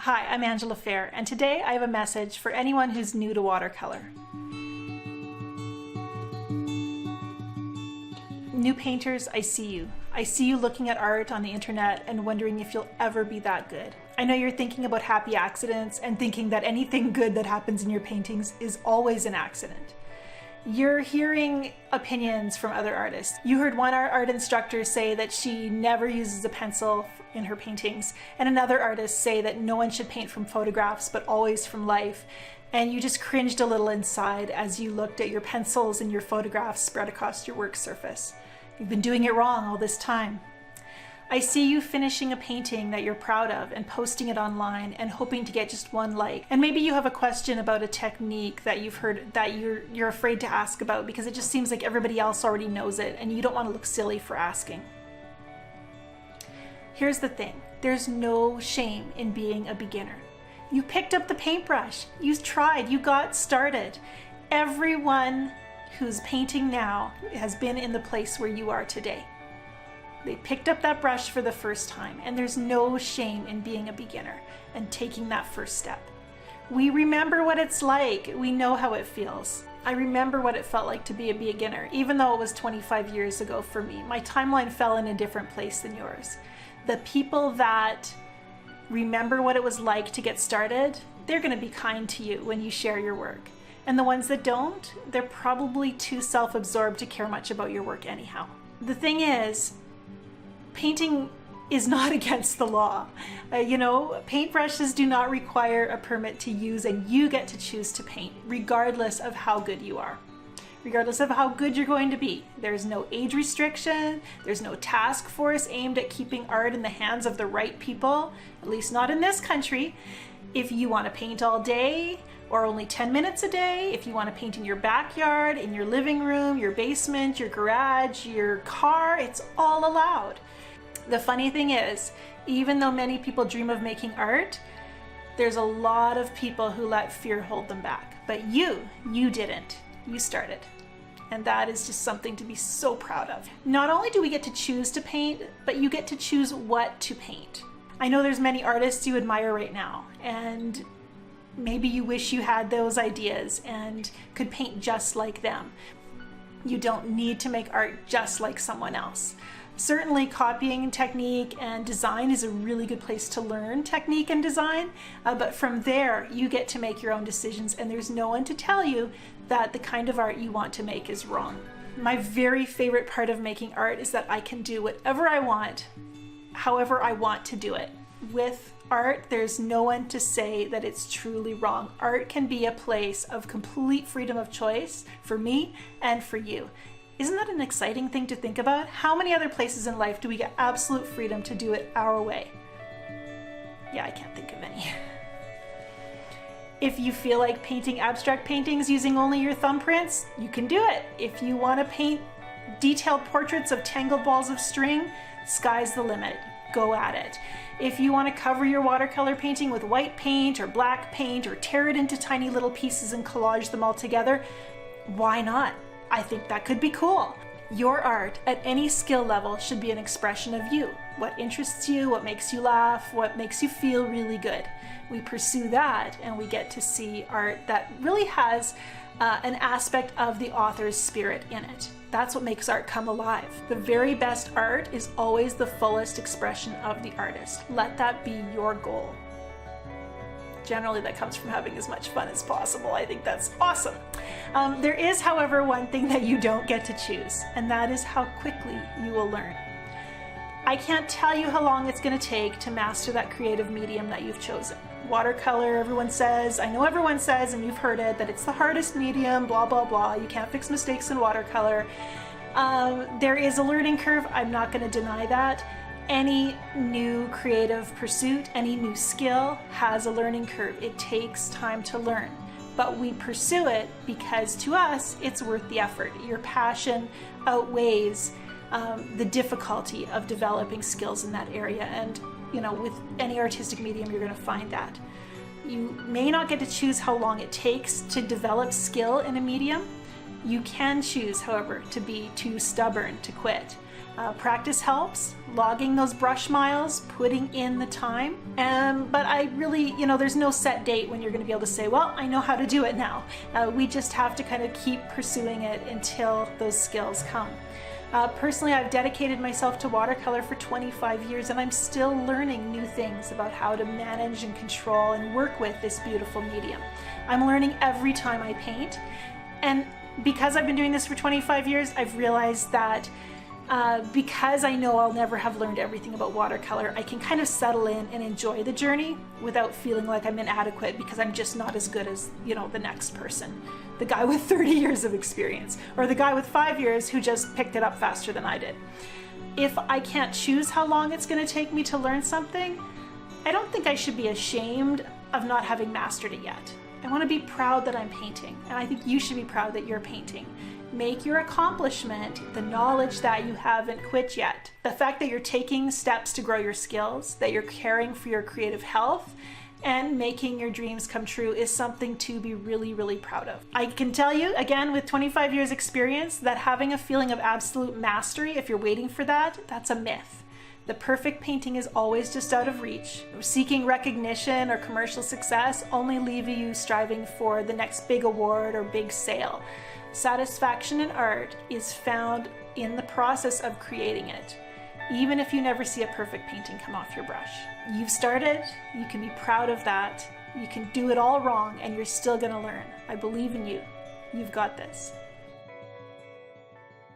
Hi, I'm Angela Fehr, and today I have a message for anyone who's new to watercolor. New painters, I see you. I see you looking at art on the internet and wondering if you'll ever be that good. I know you're thinking about happy accidents and thinking that anything good that happens in your paintings is always an accident. You're hearing opinions from other artists. You heard one art instructor say that she never uses a pencil in her paintings, and another artist say that no one should paint from photographs but always from life. And you just cringed a little inside as you looked at your pencils and your photographs spread across your work surface. You've been doing it wrong all this time. I see you finishing a painting that you're proud of and posting it online and hoping to get just one like. And maybe you have a question about a technique that you've heard that you're afraid to ask about because it just seems like everybody else already knows it and you don't want to look silly for asking. Here's the thing, there's no shame in being a beginner. You picked up the paintbrush, you tried, you got started. Everyone who's painting now has been in the place where you are today. They picked up that brush for the first time, and there's no shame in being a beginner and taking that first step. We remember what it's like. We know how it feels. I remember what it felt like to be a beginner, even though it was 25 years ago for me. My timeline fell in a different place than yours. The people that remember what it was like to get started, they're going to be kind to you when you share your work. And the ones that don't, they're probably too self-absorbed to care much about your work anyhow. The thing is, painting is not against the law. Paintbrushes do not require a permit to use, and you get to choose to paint regardless of how good you are, regardless of how good you're going to be. There's no age restriction, there's no task force aimed at keeping art in the hands of the right people, at least not in this country. If you want to paint all day or only 10 minutes a day, if you want to paint in your backyard, in your living room, your basement, your garage, your car, it's all allowed. The funny thing is, even though many people dream of making art, there's a lot of people who let fear hold them back. But you didn't. You started. And that is just something to be so proud of. Not only do we get to choose to paint, but you get to choose what to paint. I know there's many artists you admire right now, and maybe you wish you had those ideas and could paint just like them. You don't need to make art just like someone else. Certainly copying technique and design is a really good place to learn technique and design, but from there you get to make your own decisions, and there's no one to tell you that the kind of art you want to make is wrong. My very favorite part of making art is that I can do whatever I want, however I want to do it. With art, there's no one to say that it's truly wrong. Art can be a place of complete freedom of choice for me and for you. Isn't that an exciting thing to think about? How many other places in life do we get absolute freedom to do it our way? Yeah, I can't think of any. If you feel like painting abstract paintings using only your thumbprints, you can do it. If you want to paint detailed portraits of tangled balls of string, sky's the limit. Go at it. If you want to cover your watercolor painting with white paint or black paint or tear it into tiny little pieces and collage them all together, why not? I think that could be cool. Your art at any skill level should be an expression of you. What interests you, what makes you laugh, what makes you feel really good. We pursue that and we get to see art that really has an aspect of the author's spirit in it. That's what makes art come alive. The very best art is always the fullest expression of the artist. Let that be your goal. Generally, that comes from having as much fun as possible. I think that's awesome. There is, however, one thing that you don't get to choose, and that is how quickly you will learn. I can't tell you how long it's going to take to master that creative medium that you've chosen. Watercolor, everyone says, I know everyone says, and you've heard it, that it's the hardest medium, blah, blah, blah. You can't fix mistakes in watercolor. There is a learning curve. I'm not going to deny that. Any new creative pursuit, any new skill has a learning curve. It takes time to learn, but we pursue it because to us, it's worth the effort. Your passion outweighs the difficulty of developing skills in that area. And with any artistic medium, you're going to find that. You may not get to choose how long it takes to develop skill in a medium. You can choose, however, to be too stubborn to quit. Practice helps, logging those brush miles, putting in the time. But I really, there's no set date when you're going to be able to say, well, I know how to do it now. We just have to kind of keep pursuing it until those skills come. Personally, I've dedicated myself to watercolor for 25 years, and I'm still learning new things about how to manage and control and work with this beautiful medium. I'm learning every time I paint, and because I've been doing this for 25 years, I've realized that because I know I'll never have learned everything about watercolor, I can kind of settle in and enjoy the journey without feeling like I'm inadequate because I'm just not as good as, the next person. The guy with 30 years of experience, or the guy with 5 years who just picked it up faster than I did. If I can't choose how long it's going to take me to learn something, I don't think I should be ashamed of not having mastered it yet. I want to be proud that I'm painting, and I think you should be proud that you're painting. Make your accomplishment the knowledge that you haven't quit yet. The fact that you're taking steps to grow your skills, that you're caring for your creative health, and making your dreams come true is something to be really, really proud of. I can tell you, again, with 25 years experience, that having a feeling of absolute mastery, if you're waiting for that, that's a myth. The perfect painting is always just out of reach. Seeking recognition or commercial success only leave you striving for the next big award or big sale. Satisfaction in art is found in the process of creating it, even if you never see a perfect painting come off your brush. You've started, you can be proud of that. You can do it all wrong and you're still gonna learn. I believe in you. You've got this.